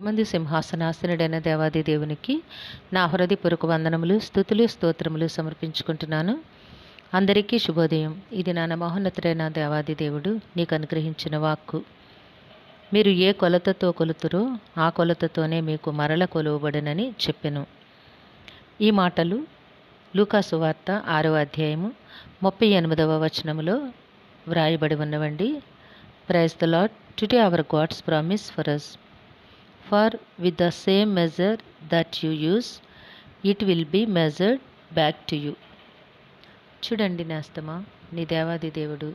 మంది సింహాసనాసనుడైన దేవాది దేవునికి నా హృదయపూర్వక వందనములు, స్తుతులు, స్తోత్రములు సమర్పించుకుంటున్నాను. అందరికీ శుభోదయం. ఇది నా మహోన్నతుడైన దేవాది దేవుడు నీకు అనుగ్రహించిన వాక్కు. మీరు ఏ కొలతతో కొలుతురో ఆ కొలతతోనే మీకు మరల కొలువబడునని చెప్పెను. ఈ మాటలు లూకా సువార్త 6వ అధ్యాయము 38వ వచనములో వ్రాయబడి ఉన్నవండి. Praise the Lord. Today our God's promise for us. For with the same measure that you use, it will be measured back to you. చూడండి నేస్తమా, నీ దేవాది దేవుడు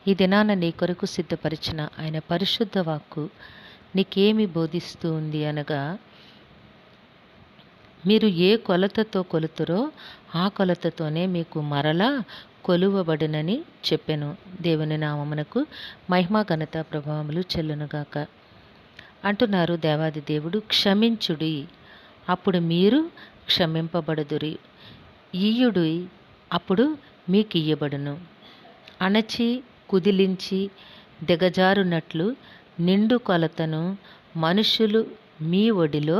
ఈ దినాన నీ కొరకు సిద్ధపరిచిన ఆయన పరిశుద్ధ వాక్కు నీకేమి బోధిస్తూ ఉంది అనగా, మీరు ఏ కొలతతో కొలుతురో ఆ కొలతతోనే మీకు మరలా కొలువబడునని చెప్పెను. దేవుని నామమునకు మహిమ ఘనత ప్రభావములు చెల్లునుగాక. అంటున్నారు దేవాది దేవుడు, క్షమించుడి అప్పుడు మీరు క్షమింపబడుదురి, ఇయ్యుడి అప్పుడు మీకు ఇయ్యబడును. అణచి కుదిలించి దిగజారునట్లు నిండు కొలతను మనుషులు మీ ఒడిలో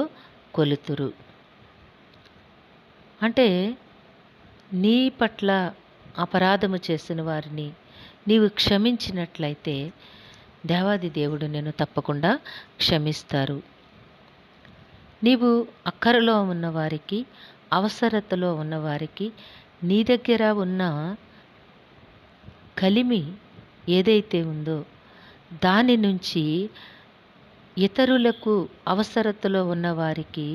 కొలుతురు. అంటే నీ పట్ల అపరాధము చేసిన వారిని నీవు క్షమించినట్లయితే దేవాది దేవుడు నేను తప్పకుండా క్షమిస్తారు. నీవు అక్కరలో ఉన్నవారికి, అవసరతలో ఉన్నవారికి నీ దగ్గర ఉన్న కలిమి ఏదైతే ఉందో దాని నుంచి ఇతరులకు, అవసరతలో ఉన్నవారికి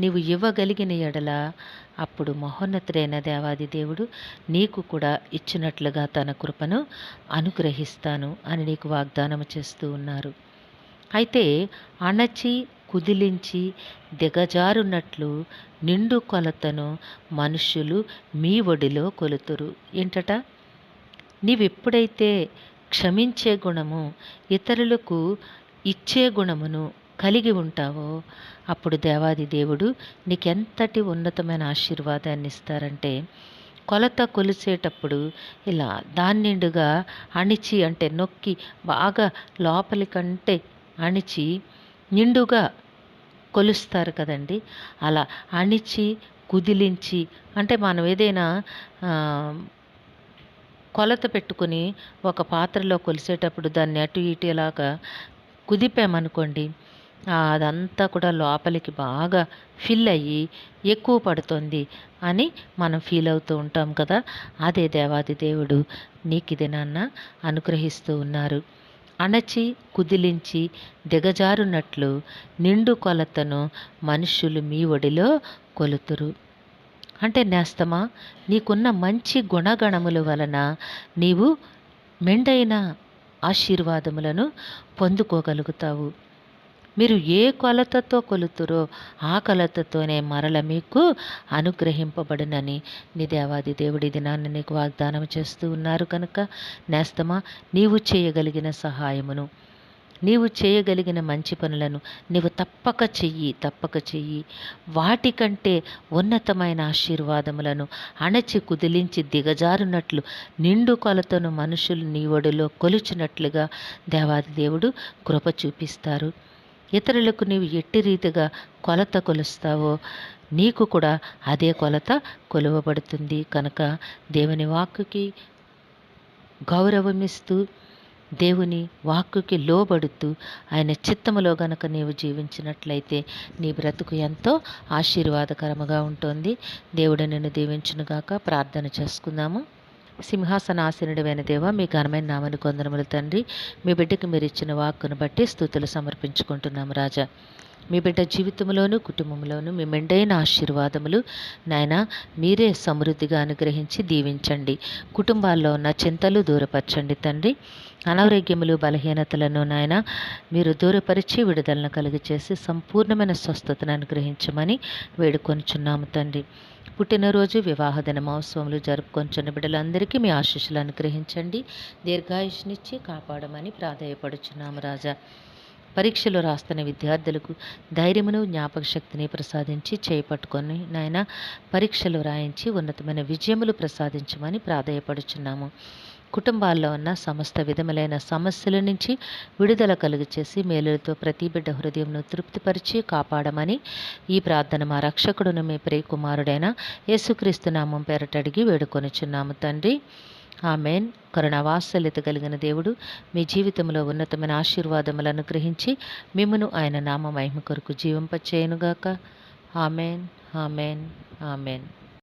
నీవు ఇవ్వగలిగిన ఎడల అప్పుడు మహోన్నతుడైన దేవాది దేవుడు నీకు కూడా ఇచ్చినట్లుగా తన కృపను అనుగ్రహిస్తాను అని నీకు వాగ్దానం చేస్తూ ఉన్నారు. అయితే అణచి కుదిలించి దిగజారునట్లు నిండు కొలతను మనుషులు మీ ఒడిలో కొలుతురు. ఏంటట? నీవెప్పుడైతే క్షమించే గుణము, ఇతరులకు ఇచ్చే గుణమును కలిగి ఉంటావో అప్పుడు దేవాది దేవుడు నీకెంతటి ఉన్నతమైన ఆశీర్వాదాన్ని ఇస్తారంటే, కొలత కొలిసేటప్పుడు ఇలా దాని నిండుగా అణిచి, అంటే నొక్కి బాగా లోపలికంటే అణిచి నిండుగా కొలుస్తారు కదండి. అలా అణిచి కుదిలించి, అంటే మనం ఏదైనా కొలత పెట్టుకుని ఒక పాత్రలో కొలిసేటప్పుడు దాన్ని అటు ఇటు ఇలాగా కుదిపామనుకోండి, అదంతా కూడా లోపలికి బాగా ఫిల్ అయ్యి ఎక్కువ పడుతుంది అని మనం ఫీల్ అవుతూ ఉంటాం కదా. అదే దేవాది దేవుడు నీకు ఇది నాన్న అనుగ్రహిస్తూ ఉన్నారు. అణచి కుదిలించి దిగజారునట్లు నిండు కొలతను మనుషులు మీ ఒడిలో కొలుతురు. అంటే నేస్తమా, నీకున్న మంచి గుణగణముల వలన నీవు మెండైన ఆశీర్వాదములను పొందుకోగలుగుతావు. మీరు ఏ కొలతతో కొలుతురో ఆ కొలతతోనే మరల మీకు అనుగ్రహింపబడునని నీ దేవాది దేవుడి దినాన్ని నీకు వాగ్దానం చేస్తూ ఉన్నారు కనుక నేస్తమా, నీవు చేయగలిగిన సహాయమును, నీవు చేయగలిగిన మంచి పనులను నీవు తప్పక చెయ్యి. వాటికంటే ఉన్నతమైన ఆశీర్వాదములను అణచి కుదిలించి దిగజారునట్లు నిండు కొలతను మనుషులు నీ ఒడిలో కొలుచినట్లుగా దేవాది దేవుడు కృప చూపిస్తారు. ఇతరులకు నీవు ఎట్టి రీతిగా కొలత కొలుస్తావో నీకు కూడా అదే కొలత కొలువబడుతుంది. కనుక దేవుని వాక్కుకి గౌరవమిస్తూ, దేవుని వాక్కుకి లోబడుతూ ఆయన చిత్తములో గనక నీవు జీవించినట్లయితే నీ బ్రతుకు ఎంతో ఆశీర్వాదకరముగా ఉంటుంది. దేవుడు నిన్ను దీవించునుగాక. ప్రార్థన చేసుకుందాము. సింహాసనాసనుడైన దేవా, మీ ఘనమైన నామని కొందరములు తండ్రి, మీ బిడ్డకి మీరు ఇచ్చిన వాక్కును బట్టి స్తుతులు సమర్పించుకుంటున్నాము రాజా. మీ బిడ్డ జీవితంలోనూ కుటుంబంలోనూ మీ మెండైన ఆశీర్వాదములు నాయన మీరే సమృద్ధిగా అనుగ్రహించి దీవించండి. కుటుంబాల్లో ఉన్న చింతలు దూరపరచండి తండ్రి. అనారోగ్యములు, బలహీనతలను నాయన మీరు దూరపరిచి విడుదలను కలుగచేసి సంపూర్ణమైన స్వస్థతను అనుగ్రహించమని వేడుకొనుచున్నాము తండ్రి. పుట్టినరోజు, వివాహ దిన మహోత్సవములు జరుపుకొంచున్న బిడ్డలందరికీ మీ ఆశీస్సులు అనుగ్రహించండి. దీర్ఘాయుష్నిచ్చి కాపాడమని ప్రాధేయపడుచున్నాము రాజా. పరీక్షలు రాస్తున్న విద్యార్థులకు ధైర్యమును, జ్ఞాపక శక్తిని ప్రసాదించి చేపట్టుకొని నాయన పరీక్షలు రాయించి ఉన్నతమైన విజయములు ప్రసాదించమని ప్రాధేయపడుచున్నాము. కుటుంబాల్లో ఉన్న సమస్త విధములైన సమస్యల నుంచి విడుదల కలుగచేసి మేలులతో ప్రతి బిడ్డ హృదయంను తృప్తిపరిచి కాపాడమని ఈ ప్రార్థన మా రక్షకుడును మీ ప్రియకుమారుడైన యేసుక్రీస్తు నామం పేరట అడిగి వేడుకొనుచున్నాము తండ్రి. ఆమెన్. కరుణావాత్సల్యత కలిగిన దేవుడు మీ జీవితంలో ఉన్నతమైన ఆశీర్వాదములను అనుగ్రహించి మిమ్మును ఆయన నామ మహిమ కొరకు జీవింపచేయునుగాక. Amen, amen, amen.